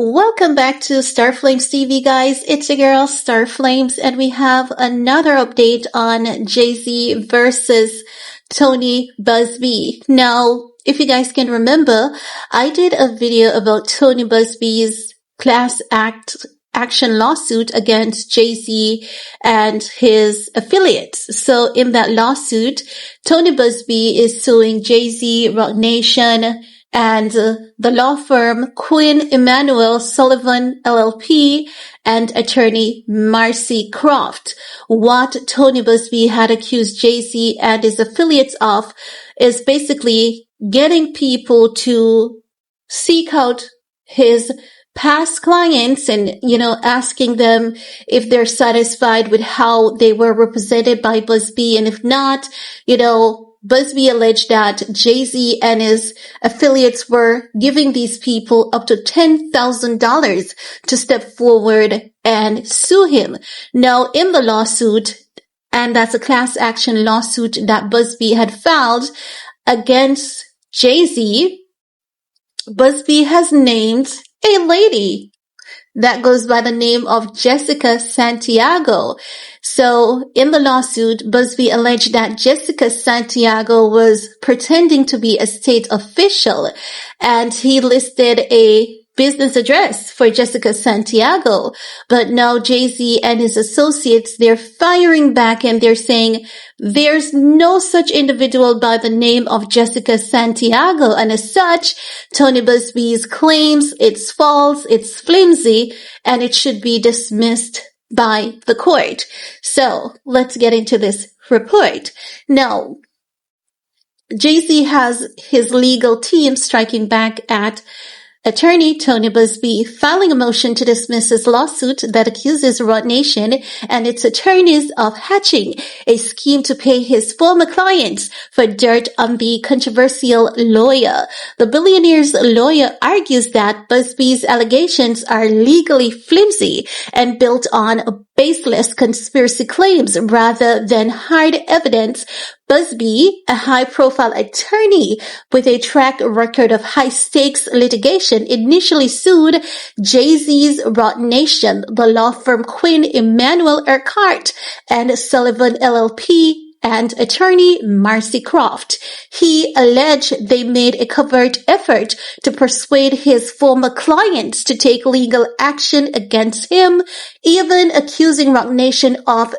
Welcome back to Star Flames TV, guys. It's your girl, Star Flames, and we have another update on JAYZ versus Tony Buzbee. Now, if you guys can remember, I did a video about Tony Buzbee's action lawsuit against JAYZ and his affiliates. So in that lawsuit, Tony Buzbee is suing JAYZ, Roc Nation, and the law firm Quinn Emanuel Sullivan LLP and attorney Marcy Croft. What Tony Buzbee had accused JAYZ and his affiliates of is basically getting people to seek out his past clients and, asking them if they're satisfied with how they were represented by Buzbee. And if not, Buzbee alleged that JAYZ and his affiliates were giving these people up to $10,000 to step forward and sue him. Now, in the lawsuit, and that's a class action lawsuit that Buzbee had filed against JAYZ, Buzbee has named a lady that goes by the name of Jessica Santiago. So in the lawsuit, Buzbee alleged that Jessica Santiago was pretending to be a state official, and he listed a business address for Jessica Santiago. But now JAYZ and his associates, they're firing back and they're saying there's no such individual by the name of Jessica Santiago. And as such, Tony Buzbee's claims it's false, it's flimsy, and it should be dismissed by the court. So let's get into this report. Now, JAYZ has his legal team striking back at attorney Tony Buzbee, filing a motion to dismiss his lawsuit that accuses Roc Nation and its attorneys of hatching a scheme to pay his former clients for dirt on the controversial lawyer. The billionaire's lawyer argues that Buzbee's allegations are legally flimsy and built on baseless conspiracy claims rather than hard evidence. Buzbee, a high-profile attorney with a track record of high-stakes litigation, initially sued JAYZ's Roc Nation, the law firm Quinn Emanuel Urquhart, and Sullivan LLP, and attorney Marcy Croft. He alleged they made a covert effort to persuade his former clients to take legal action against him, even accusing Roc Nation of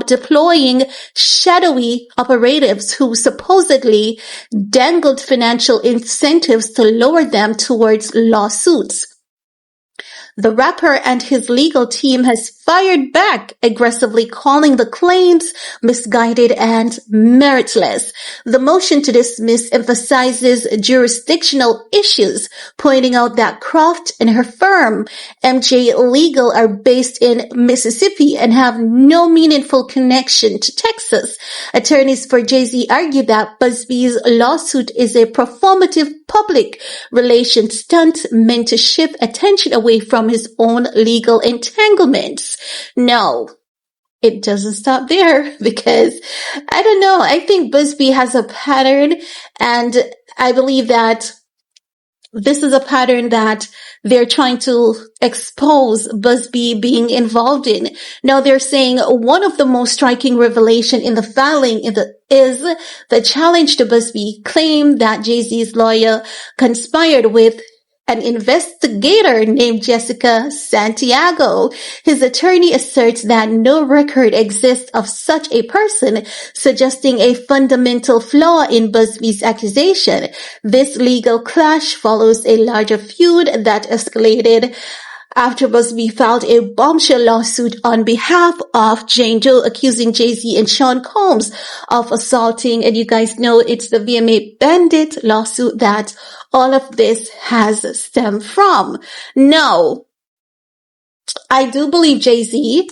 deploying shadowy operatives who supposedly dangled financial incentives to lure them towards lawsuits. The rapper and his legal team has fired back, aggressively calling the claims misguided and meritless. The motion to dismiss emphasizes jurisdictional issues, pointing out that Croft and her firm, MJ Legal, are based in Mississippi and have no meaningful connection to Texas. Attorneys for JAYZ argue that Buzbee's lawsuit is a performative public relations stunt meant to shift attention away from his own legal entanglements. No, it doesn't stop there, because I don't know. I think Buzbee has a pattern, and I believe that this is a pattern that they're trying to expose Buzbee being involved in. Now they're saying one of the most striking revelation in the filing is the challenge to Buzbee claim that JAYZ's lawyer conspired with an investigator named Jessica Santiago. His attorney asserts that no record exists of such a person, suggesting a fundamental flaw in Buzbee's accusation. This legal clash follows a larger feud that escalated after Buzbee filed a bombshell lawsuit on behalf of Jane Doe, accusing JAYZ and Sean Combs of assaulting, and you guys know it's the VMA Bandit lawsuit that all of this has stemmed from. Now, I do believe JAYZ.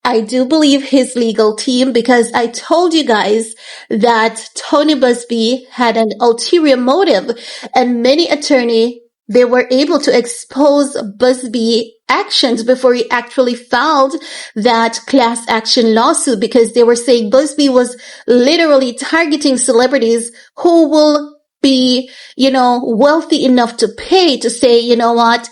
I do believe his legal team, because I told you guys that Tony Buzbee had an ulterior motive, and many attorneys, they were able to expose Buzbee actions before he actually filed that class action lawsuit, because they were saying Buzbee was literally targeting celebrities who will be, wealthy enough to pay to say, you know what,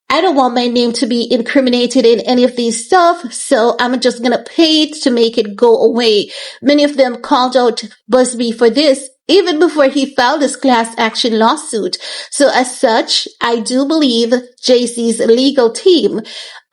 I don't want my name to be incriminated in any of these stuff, so I'm just gonna pay it to make it go away. Many of them called out Buzbee for this even before he filed his class action lawsuit. So as such, I do believe JAYZ's legal team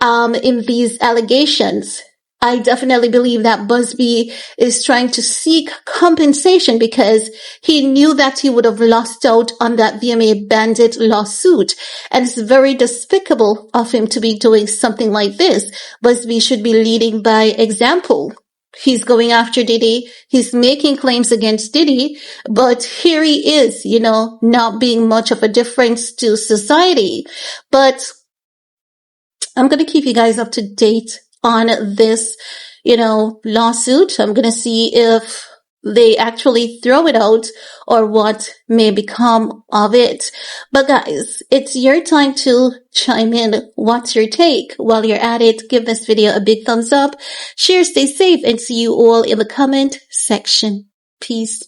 in these allegations. I definitely believe that Buzbee is trying to seek compensation because he knew that he would have lost out on that VMA Bandit lawsuit. And it's very despicable of him to be doing something like this. Buzbee should be leading by example. He's going after Diddy. He's making claims against Diddy, but here he is, not being much of a difference to society. But I'm going to keep you guys up to date on this, lawsuit. I'm going to see if they actually throw it out or what may become of it. But guys, it's your time to chime in. What's your take? While you're at it, give this video a big thumbs up, share, stay safe, and see you all in the comment section. Peace.